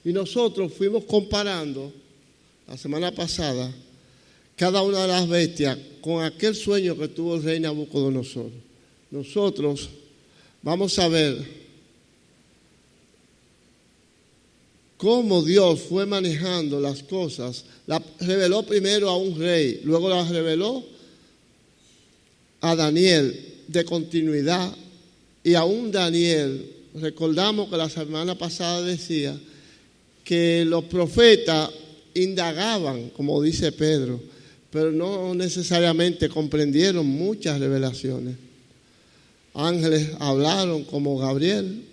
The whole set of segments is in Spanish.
Y nosotros fuimos comparando la semana pasada cada una de las bestias con aquel sueño que tuvo el rey Nabucodonosor. Nosotros vamos a ver cómo Dios fue manejando las cosas. La reveló primero a un rey, luego la reveló a Daniel de continuidad. Y aún Daniel, recordamos que la semana pasada decía que los profetas indagaban, como dice Pedro, pero no necesariamente comprendieron muchas revelaciones. Ángeles hablaron como Gabriel.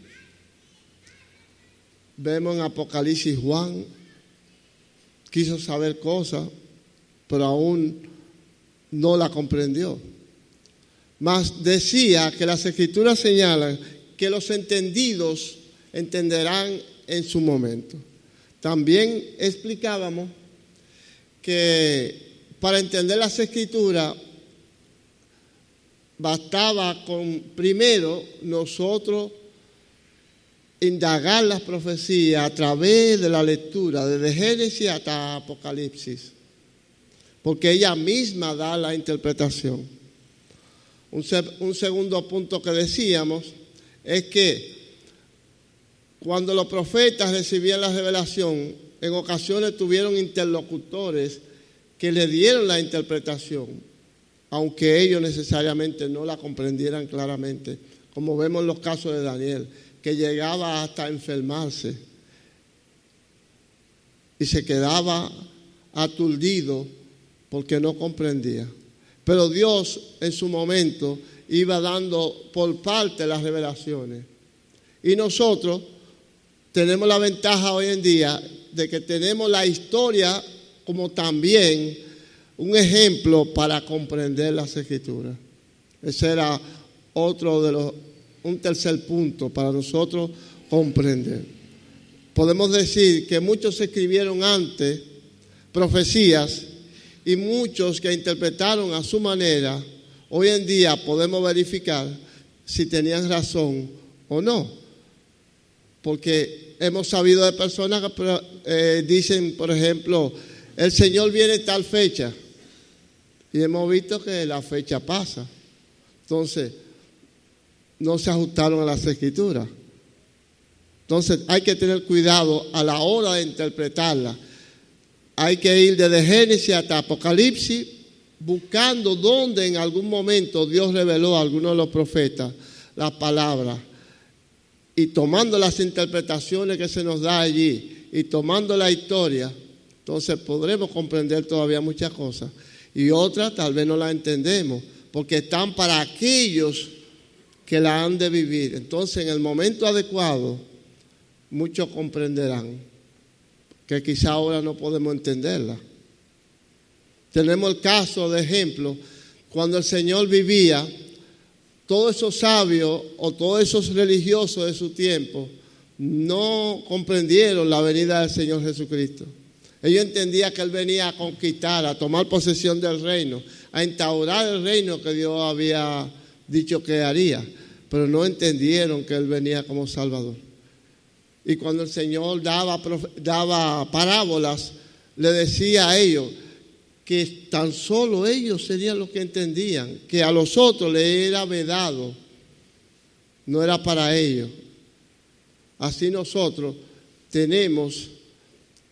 Vemos en Apocalipsis Juan, quiso saber cosas, pero aún no la comprendió. Mas decía que las Escrituras señalan que los entendidos entenderán en su momento. También explicábamos que para entender las Escrituras bastaba con primero nosotros indagar las profecías a través de la lectura, desde Génesis hasta Apocalipsis, porque ella misma da la interpretación. Un segundo punto que decíamos es que cuando los profetas recibían la revelación, en ocasiones tuvieron interlocutores que le dieron la interpretación, aunque ellos necesariamente no la comprendieran claramente, como vemos en los casos de Daniel, que llegaba hasta enfermarse y se quedaba aturdido porque no comprendía. Pero Dios en su momento iba dando por parte las revelaciones. Y nosotros tenemos la ventaja hoy en día de que tenemos la historia como también un ejemplo para comprender las Escrituras. Ese era un tercer punto para nosotros comprender. Podemos decir que muchos escribieron antes profecías y muchos que interpretaron a su manera, hoy en día podemos verificar si tenían razón o no. Porque hemos sabido de personas que dicen, por ejemplo, el Señor viene tal fecha. Y hemos visto que la fecha pasa. Entonces, no se ajustaron a las Escrituras. Entonces, hay que tener cuidado a la hora de interpretarla. Hay que ir desde Génesis hasta Apocalipsis, buscando dónde en algún momento Dios reveló a algunos de los profetas las palabras. Y tomando las interpretaciones que se nos da allí y tomando la historia, entonces podremos comprender todavía muchas cosas. Y otras tal vez no las entendemos, porque están para aquellos que la han de vivir. Entonces, en el momento adecuado, muchos comprenderán que quizá ahora no podemos entenderla. Tenemos el caso de ejemplo, cuando el Señor vivía, todos esos sabios o todos esos religiosos de su tiempo no comprendieron la venida del Señor Jesucristo. Ellos entendían que Él venía a conquistar, a tomar posesión del reino, a instaurar el reino que Dios había dicho que haría, pero no entendieron que Él venía como Salvador. Y cuando el Señor daba parábolas, le decía a ellos que tan solo ellos serían los que entendían, que a los otros les era vedado, no era para ellos. Así nosotros tenemos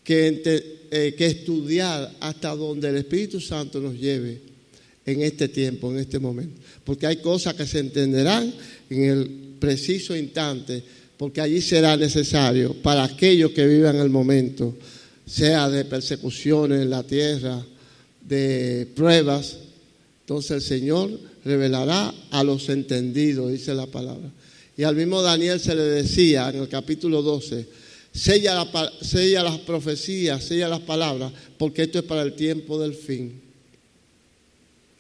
que estudiar hasta donde el Espíritu Santo nos lleve en este tiempo, en este momento. Porque hay cosas que se entenderán en el preciso instante, porque allí será necesario para aquellos que vivan el momento, sea de persecuciones en la tierra, de pruebas. Entonces el Señor revelará a los entendidos, dice la palabra. Y al mismo Daniel se le decía en el capítulo 12, sella las profecías, sella las palabras, porque esto es para el tiempo del fin.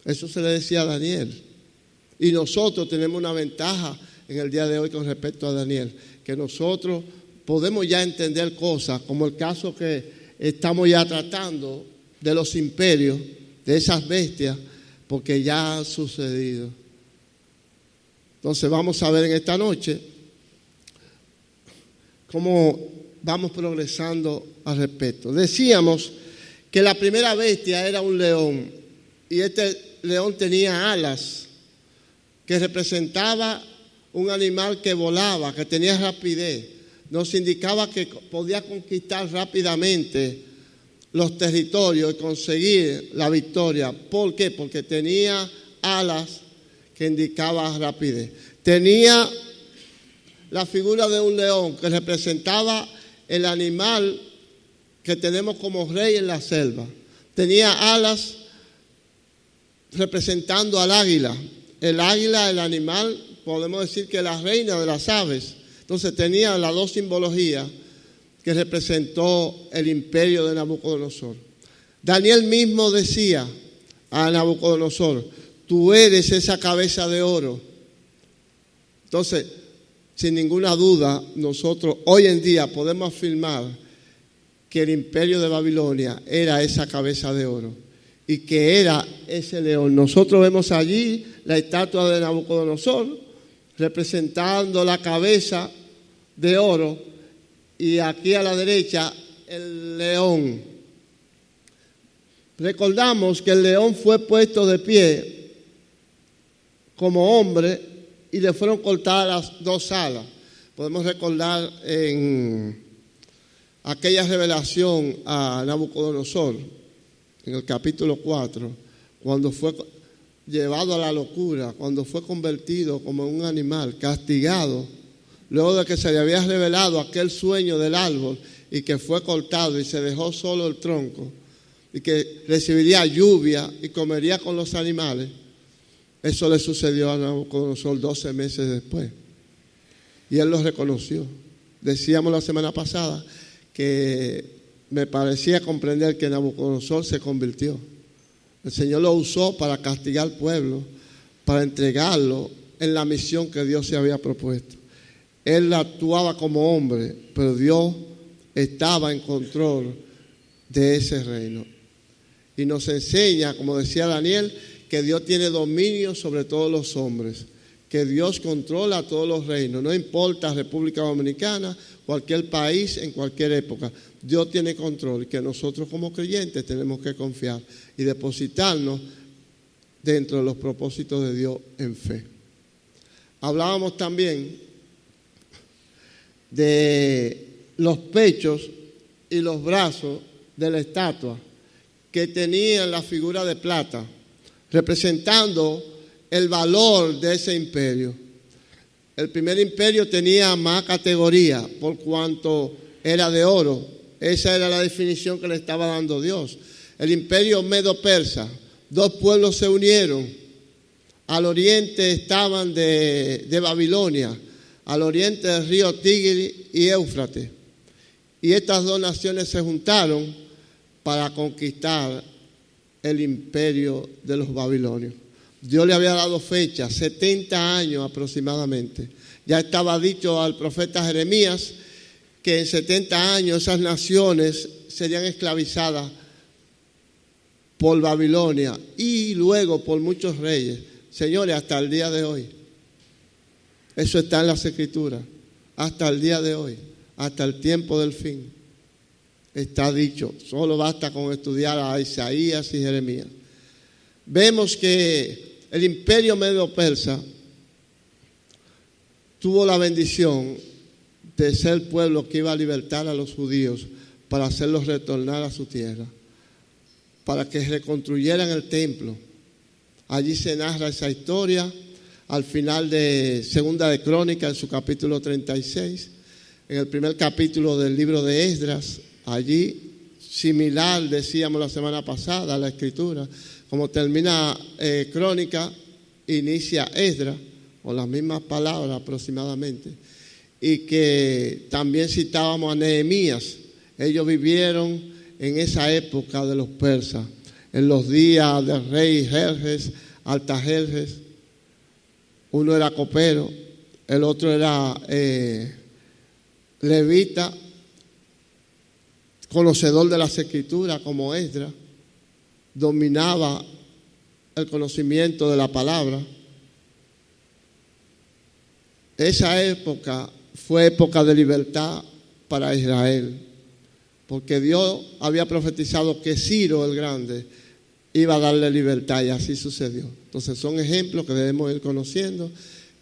Eso se le decía a Daniel. Y nosotros tenemos una ventaja en el día de hoy con respecto a Daniel, que nosotros podemos ya entender cosas, como el caso que estamos ya tratando de los imperios, de esas bestias, porque ya han sucedido. Entonces vamos a ver en esta noche cómo vamos progresando al respecto. Decíamos que la primera bestia era un león y este león tenía alas que representaba un animal que volaba, que tenía rapidez. Nos indicaba que podía conquistar rápidamente los territorios y conseguir la victoria. ¿Por qué? Porque tenía alas que indicaban rapidez. Tenía la figura de un león que representaba el animal que tenemos como rey en la selva. Tenía alas representando al águila. El águila, el animal, podemos decir que es la reina de las aves. Entonces tenía las dos simbologías que representó el imperio de Nabucodonosor. Daniel mismo decía a Nabucodonosor: tú eres esa cabeza de oro. Entonces, sin ninguna duda, nosotros hoy en día podemos afirmar que el imperio de Babilonia era esa cabeza de oro y que era ese león. Nosotros vemos allí la estatua de Nabucodonosor representando la cabeza de oro y aquí a la derecha el león. Recordamos que el león fue puesto de pie como hombre y le fueron cortadas las dos alas. Podemos recordar en aquella revelación a Nabucodonosor, en el capítulo 4, cuando fue llevado a la locura, cuando fue convertido como un animal, castigado, luego de que se le había revelado aquel sueño del árbol y que fue cortado y se dejó solo el tronco y que recibiría lluvia y comería con los animales. Eso le sucedió a Nabucodonosor 12 meses después. Y él lo reconoció. Decíamos la semana pasada que me parecía comprender que Nabucodonosor se convirtió. El Señor lo usó para castigar al pueblo, para entregarlo en la misión que Dios se había propuesto. Él actuaba como hombre, pero Dios estaba en control de ese reino. Y nos enseña, como decía Daniel, que Dios tiene dominio sobre todos los hombres, que Dios controla todos los reinos, no importa República Dominicana, cualquier país, en cualquier época. Dios tiene control y que nosotros como creyentes tenemos que confiar y depositarnos dentro de los propósitos de Dios en fe. Hablábamos también de los pechos y los brazos de la estatua que tenían la figura de plata, representando el valor de ese imperio. El primer imperio tenía más categoría por cuanto era de oro. Esa era la definición que le estaba dando Dios. El imperio medo-persa, dos pueblos se unieron. Al oriente estaban de Babilonia, al oriente del río Tigris y Éufrates. Y estas dos naciones se juntaron para conquistar el imperio de los babilonios. Dios le había dado fecha, 70 años aproximadamente. Ya estaba dicho al profeta Jeremías que en 70 años esas naciones serían esclavizadas por Babilonia y luego por muchos reyes. Señores, hasta el día de hoy. Eso está en las Escrituras. Hasta el día de hoy, hasta el tiempo del fin. Está dicho, solo basta con estudiar a Isaías y Jeremías. Vemos que el imperio medo-persa tuvo la bendición de ser el pueblo que iba a libertar a los judíos para hacerlos retornar a su tierra, para que reconstruyeran el templo. Allí se narra esa historia al final de Segunda de Crónicas, en su capítulo 36, en el primer capítulo del libro de Esdras. Allí, similar, decíamos la semana pasada, la escritura, como termina Crónica, inicia Esdras, con las mismas palabras aproximadamente, y que también citábamos a Nehemías. Ellos vivieron en esa época de los persas, en los días del rey Jerjes, Artajerjes. Uno era copero, el otro era levita, conocedor de las Escrituras como Esdras, dominaba el conocimiento de la palabra. Esa época fue época de libertad para Israel, porque Dios había profetizado que Ciro el Grande iba a darle libertad, y así sucedió. Entonces son ejemplos que debemos ir conociendo,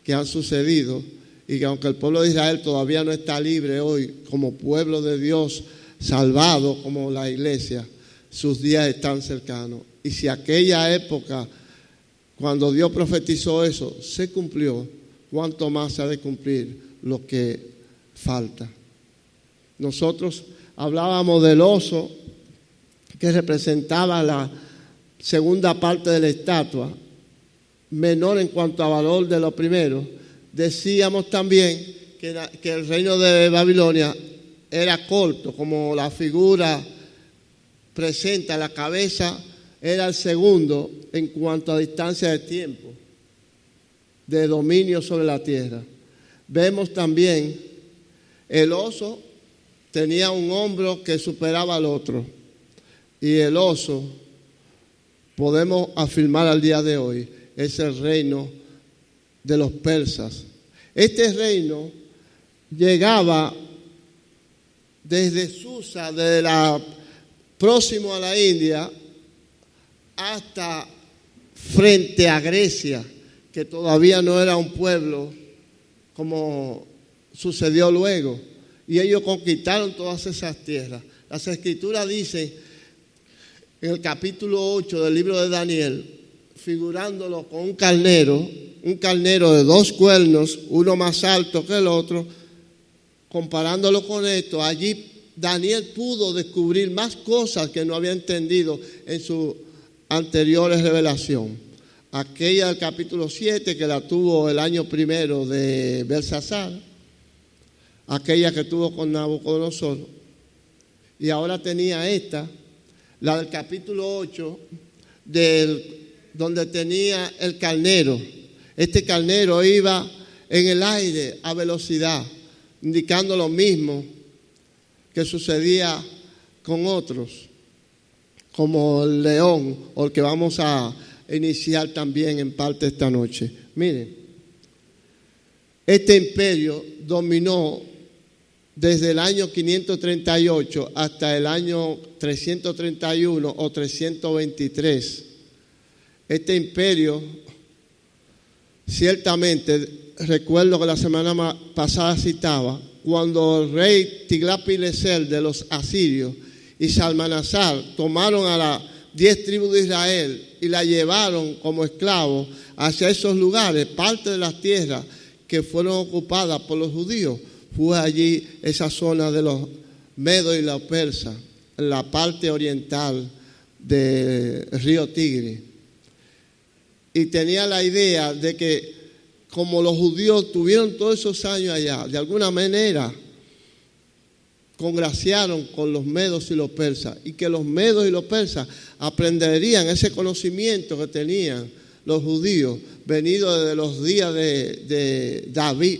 que han sucedido, y que aunque el pueblo de Israel todavía no está libre hoy como pueblo de Dios, salvado como la iglesia, sus días están cercanos. Y si aquella época, cuando Dios profetizó eso, se cumplió, ¿cuánto más se ha de cumplir lo que falta? Nosotros hablábamos del oso que representaba la segunda parte de la estatua, menor en cuanto a valor de lo primero. Decíamos también que el reino de Babilonia era corto, como la figura presenta, la cabeza era el segundo en cuanto a distancia de tiempo, de dominio sobre la tierra. Vemos también el oso tenía un hombro que superaba al otro, y el oso, podemos afirmar al día de hoy, es el reino de los persas. Este reino llegaba desde Susa, próximo a la India, hasta frente a Grecia, que todavía no era un pueblo como sucedió luego. Y ellos conquistaron todas esas tierras. Las Escrituras dicen en el capítulo 8 del libro de Daniel, figurándolo con un carnero de 2 cuernos, uno más alto que el otro, comparándolo con esto, allí Daniel pudo descubrir más cosas que no había entendido en su anterior revelación. Aquella del capítulo 7 que la tuvo el año primero de Belsasar, aquella que tuvo con Nabucodonosor, y ahora tenía esta, la del capítulo 8, donde tenía el carnero. Este carnero iba en el aire a velocidad, indicando lo mismo que sucedía con otros, como el león, o el que vamos a iniciar también en parte esta noche. Miren, este imperio dominó desde el año 538 hasta el año 331 o 323. Este imperio, ciertamente, recuerdo que la semana pasada citaba, cuando el rey Tiglat-Pileser de los asirios y Salmanasar tomaron a las 10 tribus de Israel y la llevaron como esclavos hacia esos lugares, parte de las tierras que fueron ocupadas por los judíos, fue allí esa zona de los medos y los persas, en la parte oriental del río Tigris. Y tenía la idea de que como los judíos tuvieron todos esos años allá, de alguna manera congraciaron con los medos y los persas, y que los medos y los persas aprenderían ese conocimiento que tenían los judíos, venido desde los días de David,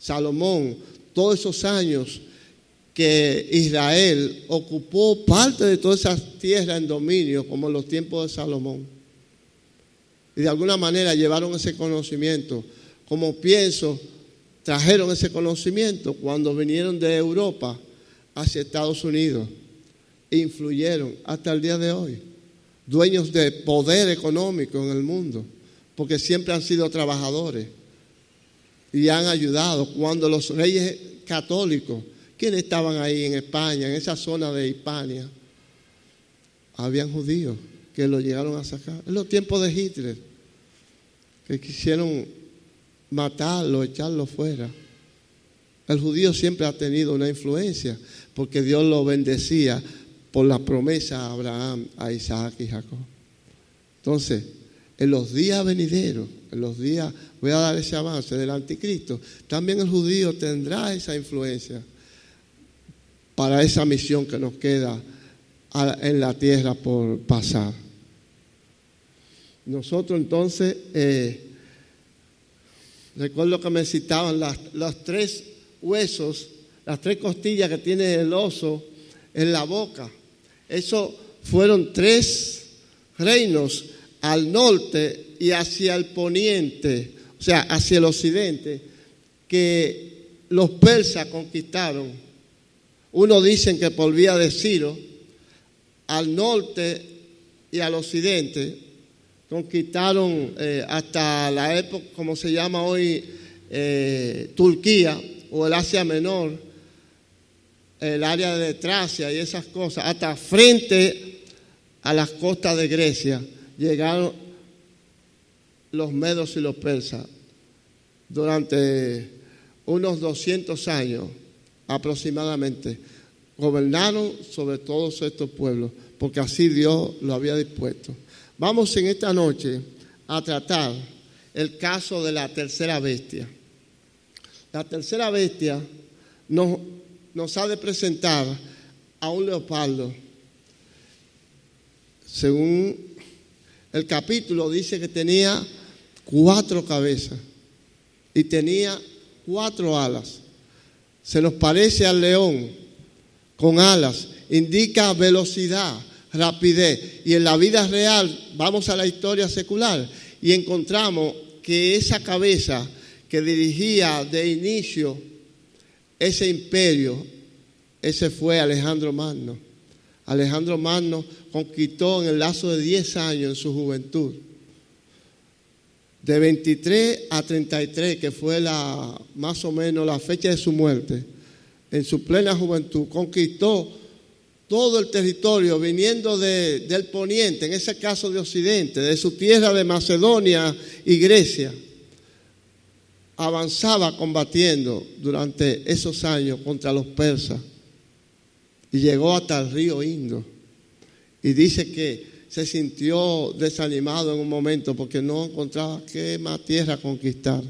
Salomón, todos esos años que Israel ocupó parte de todas esas tierras en dominio, como en los tiempos de Salomón. Y de alguna manera llevaron ese conocimiento, como pienso, trajeron ese conocimiento cuando vinieron de Europa hacia Estados Unidos, e influyeron hasta el día de hoy, dueños de poder económico en el mundo, porque siempre han sido trabajadores y han ayudado. Cuando los reyes católicos, ¿quiénes estaban ahí en España, en esa zona de Hispania? Habían judíos que lo llegaron a sacar. En los tiempos de Hitler, que quisieron matarlo, echarlo fuera. El judío siempre ha tenido una influencia, porque Dios lo bendecía por la promesa a Abraham, a Isaac y Jacob. Entonces, en los días venideros, en los días, voy a dar ese avance del anticristo, también el judío tendrá esa influencia para esa misión que nos queda en la tierra por pasar. Nosotros entonces, recuerdo que me citaban los 3 huesos, las 3 costillas que tiene el oso en la boca. Eso fueron 3 reinos al norte y hacia el poniente, o sea, hacia el occidente, que los persas conquistaron Unos dicen que por vía de Ciro, al norte y al occidente, conquistaron hasta la época, como se llama hoy, Turquía o el Asia Menor, el área de Tracia y esas cosas, hasta frente a las costas de Grecia, llegaron los medos y los persas durante unos 200 años aproximadamente. Gobernaron sobre todos estos pueblos, porque así Dios lo había dispuesto. Vamos en esta noche a tratar el caso de la tercera bestia. La tercera bestia nos ha de presentar a un leopardo. Según el capítulo, dice que tenía 4 cabezas y tenía 4 alas. Se nos parece al león con alas, indica velocidad, rapidez. Y en la vida real, vamos a la historia secular y encontramos que esa cabeza que dirigía de inicio ese imperio, ese fue Alejandro Magno. Alejandro Magno conquistó en el lapso de 10 años en su juventud, de 23 a 33, que fue más o menos la fecha de su muerte. En su plena juventud conquistó todo el territorio viniendo del poniente, en ese caso de occidente, de su tierra de Macedonia y Grecia. Avanzaba combatiendo durante esos años contra los persas y llegó hasta el río Indo. Y dice que se sintió desanimado en un momento porque no encontraba qué más tierra conquistar.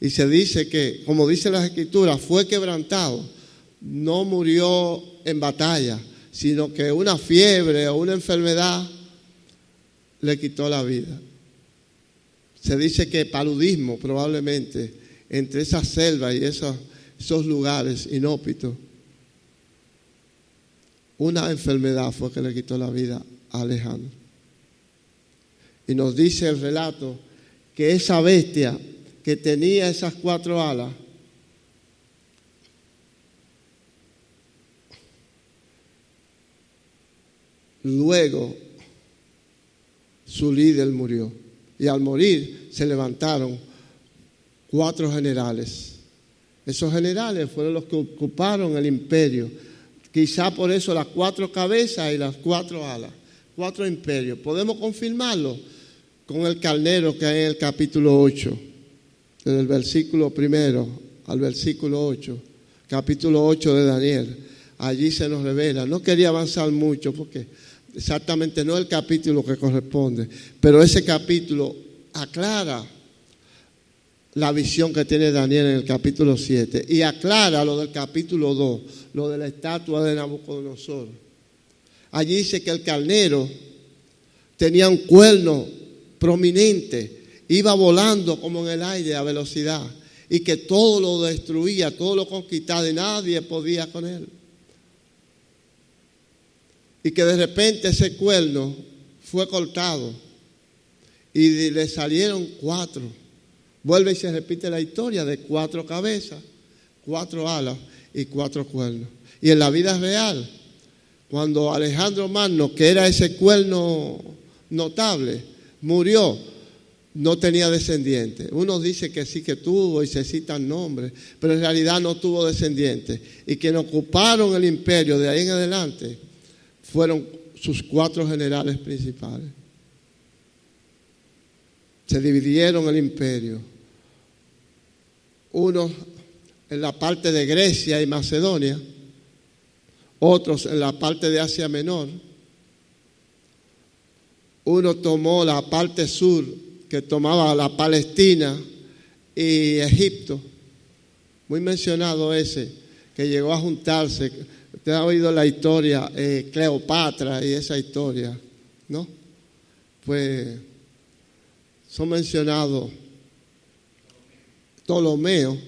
Y se dice que, como dicen las Escrituras, fue quebrantado. No murió en batalla, sino que una fiebre o una enfermedad le quitó la vida. Se dice que paludismo probablemente entre esas selvas y esos lugares inhóspitos. Una enfermedad fue que le quitó la vida a Alejandro. Y nos dice el relato que esa bestia que tenía esas 4 alas, luego su líder murió. Y al morir se levantaron 4 generales. Esos generales fueron los que ocuparon el imperio. Quizá por eso las 4 cabezas y las 4 alas. 4 imperios. Podemos confirmarlo con el carnero que hay en el capítulo 8. Desde el versículo 1 al versículo 8. Capítulo 8 de Daniel. Allí se nos revela. No quería avanzar mucho porque exactamente no es el capítulo que corresponde, pero ese capítulo aclara la visión que tiene Daniel en el capítulo 7 y aclara lo del capítulo 2, lo de la estatua de Nabucodonosor. Allí dice que el carnero tenía un cuerno prominente, iba volando como en el aire a velocidad y que todo lo destruía, todo lo conquistaba y nadie podía con él. Y que de repente ese cuerno fue cortado y le salieron 4. Vuelve y se repite la historia de 4 cabezas, 4 alas y 4 cuernos. Y en la vida real, cuando Alejandro Magno, que era ese cuerno notable, murió, no tenía descendientes. Uno dice que sí que tuvo y se citan nombres, pero en realidad no tuvo descendientes. Y quienes ocuparon el imperio de ahí en adelante fueron sus 4 generales principales. Se dividieron el imperio. Unos en la parte de Grecia y Macedonia, otros en la parte de Asia Menor. Uno tomó la parte sur, que tomaba la Palestina y Egipto. Muy mencionado ese, que llegó a juntarse. Usted ha oído la historia, Cleopatra y esa historia, ¿no? Pues son mencionados Ptolomeo,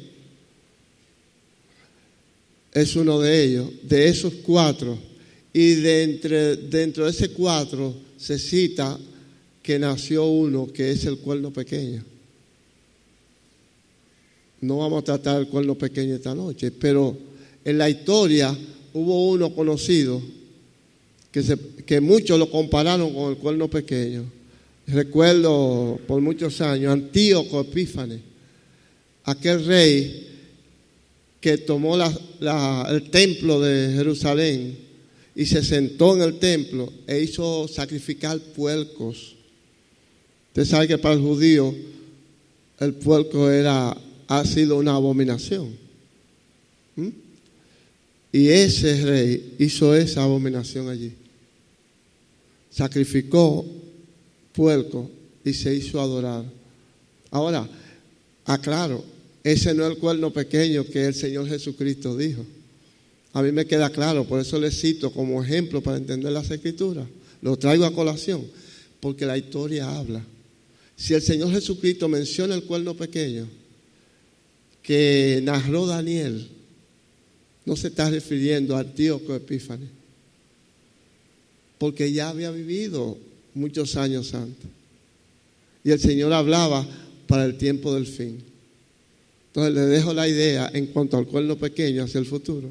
es uno de ellos, de esos 4. Y dentro de ese 4 se cita que nació uno que es el cuerno pequeño. No vamos a tratar el cuerno pequeño esta noche, pero en la historia hubo uno conocido que muchos lo compararon con el cuerno pequeño. Recuerdo por muchos años, Antíoco Epífanes, aquel rey que tomó el templo de Jerusalén y se sentó en el templo e hizo sacrificar puercos. Usted sabe que para el judío el puerco ha sido una abominación. Y ese rey hizo esa abominación allí. Sacrificó puerco y se hizo adorar. Ahora, aclaro, ese no es el cuerno pequeño que el Señor Jesucristo dijo. A mí me queda claro, por eso le cito como ejemplo para entender las Escrituras. Lo traigo a colación, porque la historia habla. Si el Señor Jesucristo menciona el cuerno pequeño que narró Daniel, no se está refiriendo a Antíoco Epífanes, porque ya había vivido muchos años antes. Y el Señor hablaba para el tiempo del fin. Entonces le dejo la idea en cuanto al cuerno pequeño hacia el futuro.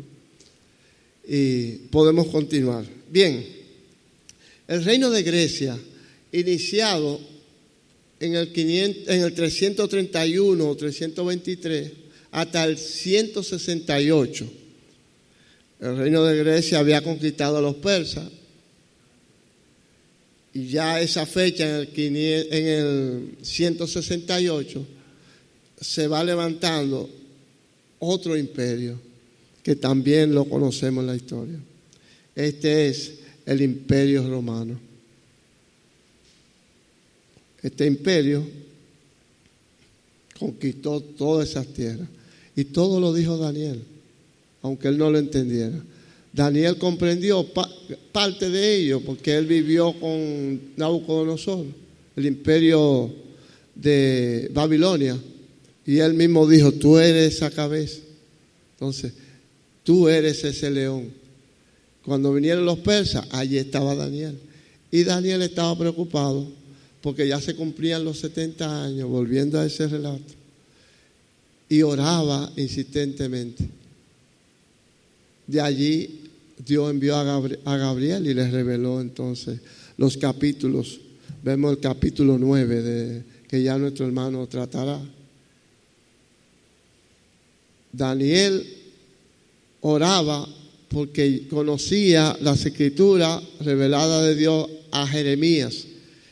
Y podemos continuar. Bien, el reino de Grecia, iniciado en el 331 o 323 hasta el 168. El reino de Grecia había conquistado a los persas. Y ya esa fecha, en el 168, se va levantando otro imperio que también lo conocemos en la historia. Este es el Imperio Romano. Este imperio conquistó todas esas tierras. Y todo lo dijo Daniel, aunque él no lo entendiera. Daniel comprendió parte de ello porque él vivió con Nabucodonosor, el imperio de Babilonia. Y él mismo dijo, tú eres esa cabeza. Entonces, tú eres ese león. Cuando vinieron los persas, allí estaba Daniel. Y Daniel estaba preocupado porque ya se cumplían los 70 años, volviendo a ese relato. Y oraba insistentemente. De allí Dios envió a Gabriel y les reveló entonces los capítulos. Vemos el capítulo 9 que ya nuestro hermano tratará. Daniel oraba porque conocía las escrituras reveladas de Dios a Jeremías,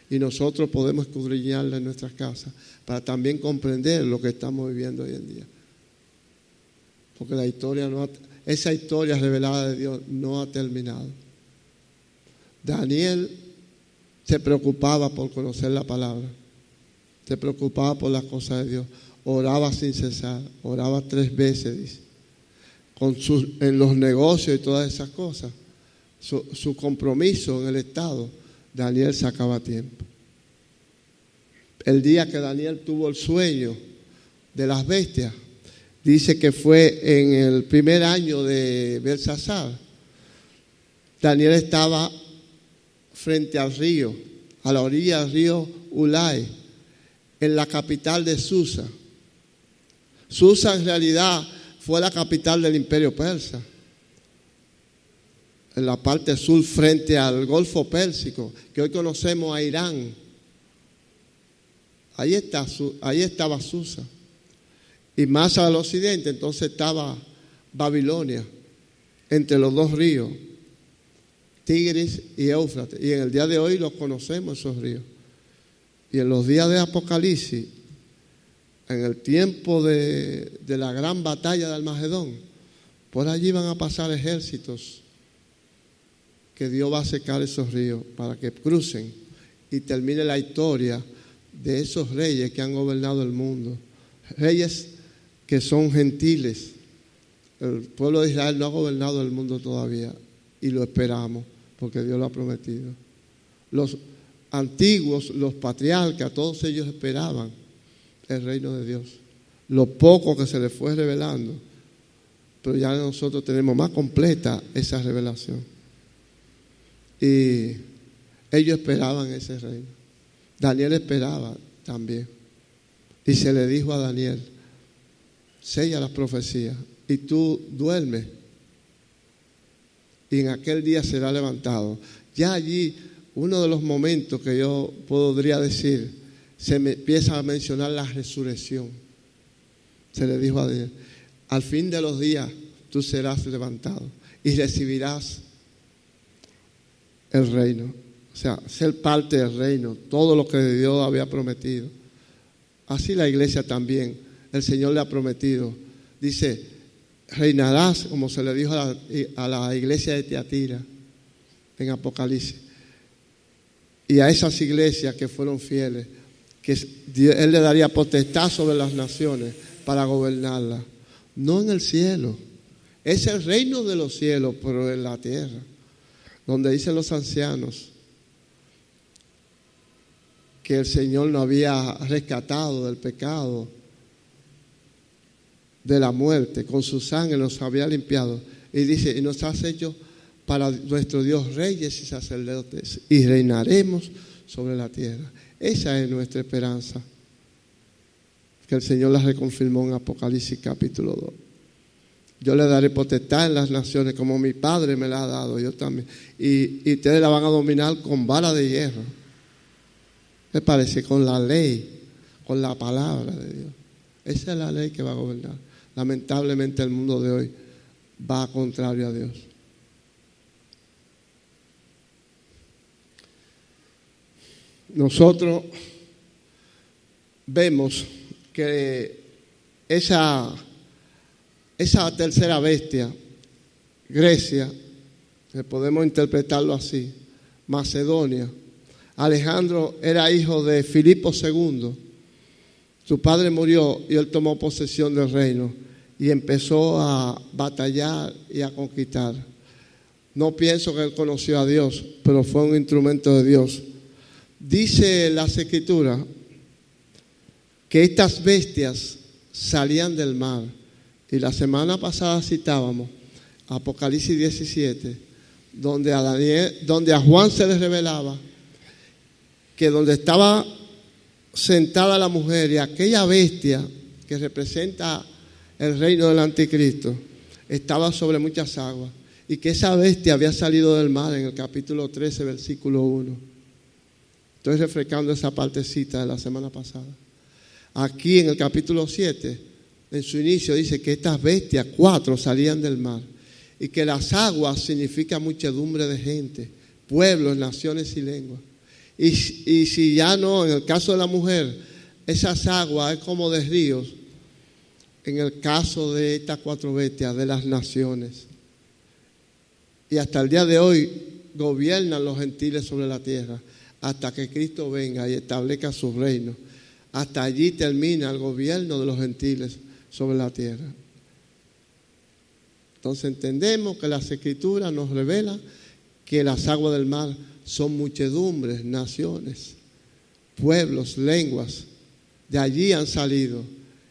y nosotros podemos escudriñarla en nuestras casas para también comprender lo que estamos viviendo hoy en día. Porque esa historia revelada de Dios no ha terminado. Daniel se preocupaba por conocer la palabra, se preocupaba por las cosas de Dios, oraba sin cesar, oraba 3 veces, dice. En los negocios y todas esas cosas, su compromiso en el Estado, Daniel sacaba tiempo. El día que Daniel tuvo el sueño de las bestias, dice que fue en el primer año de Belsasar. Daniel estaba frente al río, a la orilla del río Ulai, en la capital de Susa. Susa en realidad fue la capital del imperio persa, en la parte sur frente al Golfo Pérsico, que hoy conocemos a Irán. Ahí estaba Susa. Y más al occidente entonces estaba Babilonia, entre los 2 ríos, Tigris y Éufrates. Y en el día de hoy los conocemos esos ríos. Y en los días de Apocalipsis, en el tiempo de la gran batalla de Armagedón, por allí van a pasar ejércitos que Dios va a secar esos ríos para que crucen y termine la historia de esos reyes que han gobernado el mundo. Reyes que son gentiles. El pueblo de Israel no ha gobernado el mundo todavía y lo esperamos porque Dios lo ha prometido. Los antiguos, los patriarcas, todos ellos esperaban el reino de Dios. Lo poco que se les fue revelando, pero ya nosotros tenemos más completa esa revelación. Y ellos esperaban ese reino. Daniel esperaba también. Y se le dijo a Daniel, sella las profecías y tú duerme y en aquel día será levantado. Ya allí, uno de los momentos que yo podría decir, se me empieza a mencionar la resurrección. Se le dijo a Daniel, al fin de los días tú serás levantado y recibirás el reino. O sea, ser parte del reino, todo lo que Dios había prometido. Así la iglesia también, el Señor le ha prometido. Dice, reinarás, como se le dijo a la iglesia de Tiatira en Apocalipsis. Y a esas iglesias que fueron fieles, que Él le daría potestad sobre las naciones para gobernarlas. No en el cielo. Es el reino de los cielos, pero en la tierra. Donde dicen los ancianos que el Señor nos había rescatado del pecado, de la muerte, con su sangre nos había limpiado. Y dice, y nos has hecho para nuestro Dios reyes y sacerdotes, y reinaremos sobre la tierra. Esa es nuestra esperanza, que el Señor la reconfirmó en Apocalipsis capítulo 2. Yo le daré potestad en las naciones, como mi Padre me la ha dado, yo también. Y ustedes la van a dominar con vara de hierro. Me parece, con la ley, con la palabra de Dios. Esa es la ley que va a gobernar. Lamentablemente el mundo de hoy va contrario a Dios. Nosotros vemos que esa tercera bestia, Grecia, que podemos interpretarlo así, Macedonia. Alejandro era hijo de Filipo II. Su padre murió y él tomó posesión del reino y empezó a batallar y a conquistar. No pienso que él conoció a Dios, pero fue un instrumento de Dios. Dice las Escrituras que estas bestias salían del mar. Y la semana pasada citábamos Apocalipsis 17, donde a Juan se le revelaba que donde estaba sentada la mujer y aquella bestia que representa el reino del anticristo estaba sobre muchas aguas, y que esa bestia había salido del mar en el capítulo 13, versículo 1. Estoy refrescando esa partecita de la semana pasada. Aquí en el capítulo 7, en su inicio dice que estas bestias, 4, salían del mar, y que las aguas significan muchedumbre de gente, pueblos, naciones y lenguas. Y si ya no, en el caso de la mujer, esas aguas es como de ríos. En el caso de estas 4 bestias, de las naciones. Y hasta el día de hoy gobiernan los gentiles sobre la tierra, hasta que Cristo venga y establezca su reino. Hasta allí termina el gobierno de los gentiles sobre la tierra. Entonces entendemos que las Escrituras nos revelan que las aguas del mar son muchedumbres, naciones, pueblos, lenguas. De allí han salido,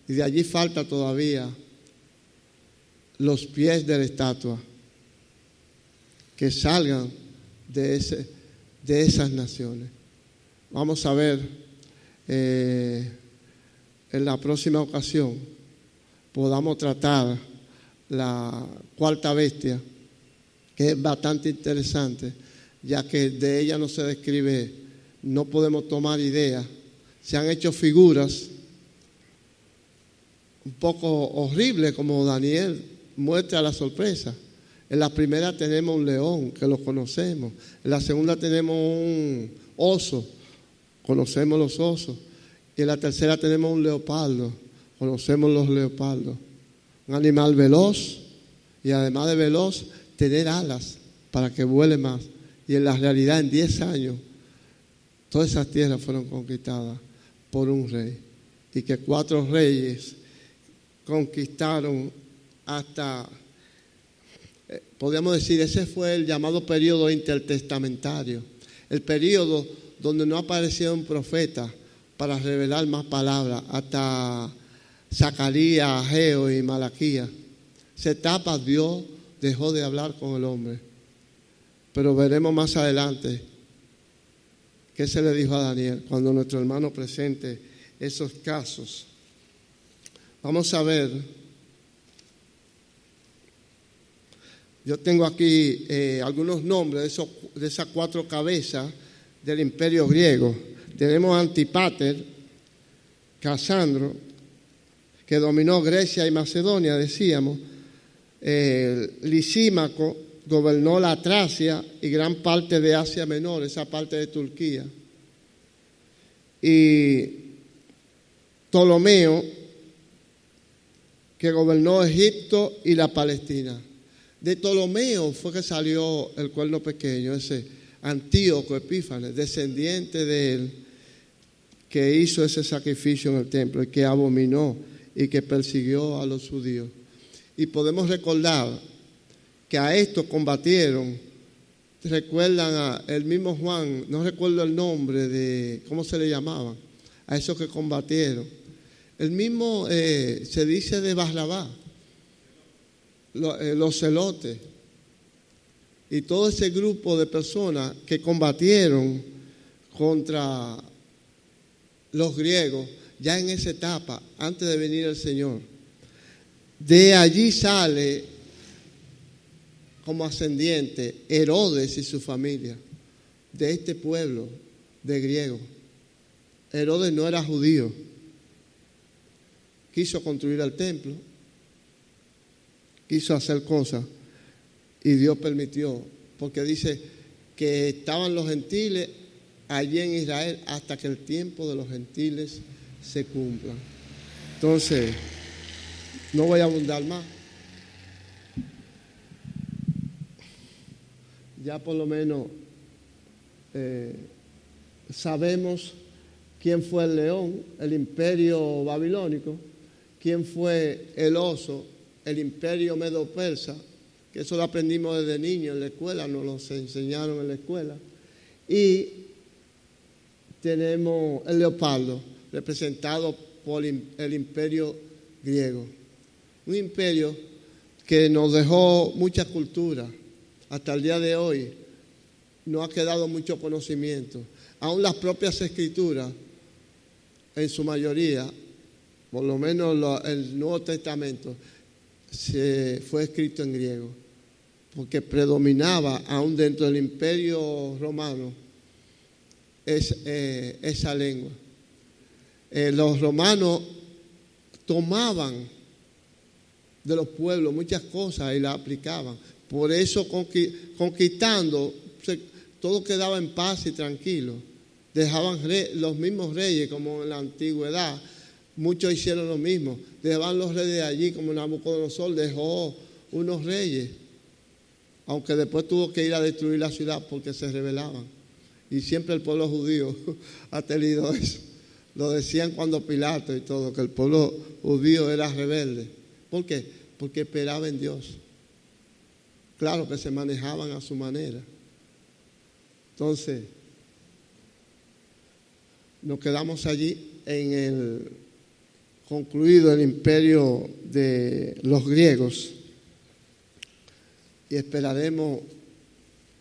y de allí falta todavía los pies de la estatua que salgan de esas naciones. Vamos a ver en la próxima ocasión podamos tratar la cuarta bestia, que es bastante interesante, ya que de ella no se describe, no podemos tomar ideas. Se han hecho figuras un poco horribles, como Daniel muestra la sorpresa. En la primera tenemos un león, que lo conocemos. En la segunda tenemos un oso, conocemos los osos. Y en la tercera tenemos un leopardo, conocemos los leopardos. Un animal veloz, y además de veloz, tener alas para que vuele más. Y en la realidad, en 10 años, todas esas tierras fueron conquistadas por un rey. Y que 4 reyes conquistaron hasta, podríamos decir, ese fue el llamado periodo intertestamentario. El periodo donde no aparecieron profetas para revelar más palabras, hasta Zacarías, Ageo y Malaquías. Esa etapa Dios dejó de hablar con el hombre. Pero veremos más adelante qué se le dijo a Daniel cuando nuestro hermano presente esos casos. Vamos a ver Yo tengo aquí algunos nombres de esas 4 cabezas del imperio griego. Tenemos a Antípater, Casandro, que dominó Grecia y Macedonia, decíamos. Lisímaco gobernó la Tracia y gran parte de Asia Menor, esa parte de Turquía. Y Ptolomeo, que gobernó Egipto y la Palestina. De Ptolomeo fue que salió el cuerno pequeño, ese Antíoco Epífanes, descendiente de él, que hizo ese sacrificio en el templo y que abominó y que persiguió a los judíos. Y podemos recordar que a esto combatieron, recuerdan a el mismo Juan, no recuerdo el nombre de, ¿cómo se le llamaban? A esos que combatieron. El mismo se dice de Barrabás, los celotes y todo ese grupo de personas que combatieron contra los griegos ya en esa etapa, antes de venir el Señor. De allí sale como ascendiente Herodes y su familia, de este pueblo de griegos. Herodes no era judío, quiso construir el templo, quiso hacer cosas y Dios permitió, porque dice que estaban los gentiles allí en Israel hasta que el tiempo de los gentiles se cumpla. Entonces, no voy a abundar más. Ya por lo menos sabemos quién fue el león, el imperio babilónico, quién fue el oso, el imperio medo-persa, que eso lo aprendimos desde niños en la escuela, nos lo enseñaron en la escuela. Y tenemos el leopardo, representado por el imperio griego. Un imperio que nos dejó mucha cultura. Hasta el día de hoy no ha quedado mucho conocimiento. Aún las propias escrituras, en su mayoría, por lo menos el Nuevo Testamento, fue escrito en griego, porque predominaba aún dentro del imperio romano esa lengua. Los romanos tomaban de los pueblos muchas cosas y las aplicaban. Por eso conquistando, todo quedaba en paz y tranquilo. Dejaban los mismos reyes, como en la antigüedad, muchos hicieron lo mismo. Dejaban los reyes de allí, como Nabucodonosor dejó unos reyes, aunque después tuvo que ir a destruir la ciudad porque se rebelaban. Y siempre el pueblo judío ha tenido eso. Lo decían cuando Pilato y todo, que el pueblo judío era rebelde. ¿Por qué? Porque esperaba en Dios. Claro que se manejaban a su manera. Entonces, nos quedamos allí en el concluido el imperio de los griegos y esperaremos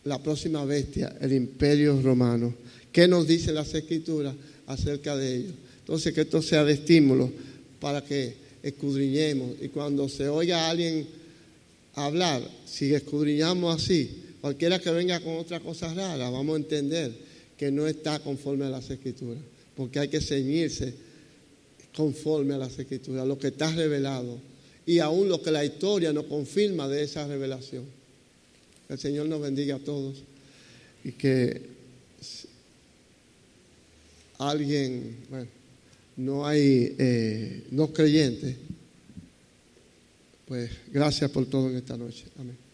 la próxima bestia, el imperio romano. ¿Qué nos dicen las escrituras acerca de ellos? Entonces, que esto sea de estímulo para que escudriñemos y cuando se oiga a alguien hablar, si escudriñamos así, cualquiera que venga con otra cosa rara, vamos a entender que no está conforme a las escrituras, porque hay que ceñirse conforme a las escrituras, lo que está revelado y aún lo que la historia nos confirma de esa revelación. El Señor nos bendiga a todos y que alguien, bueno, no hay no creyentes, pues gracias por todo en esta noche. Amén.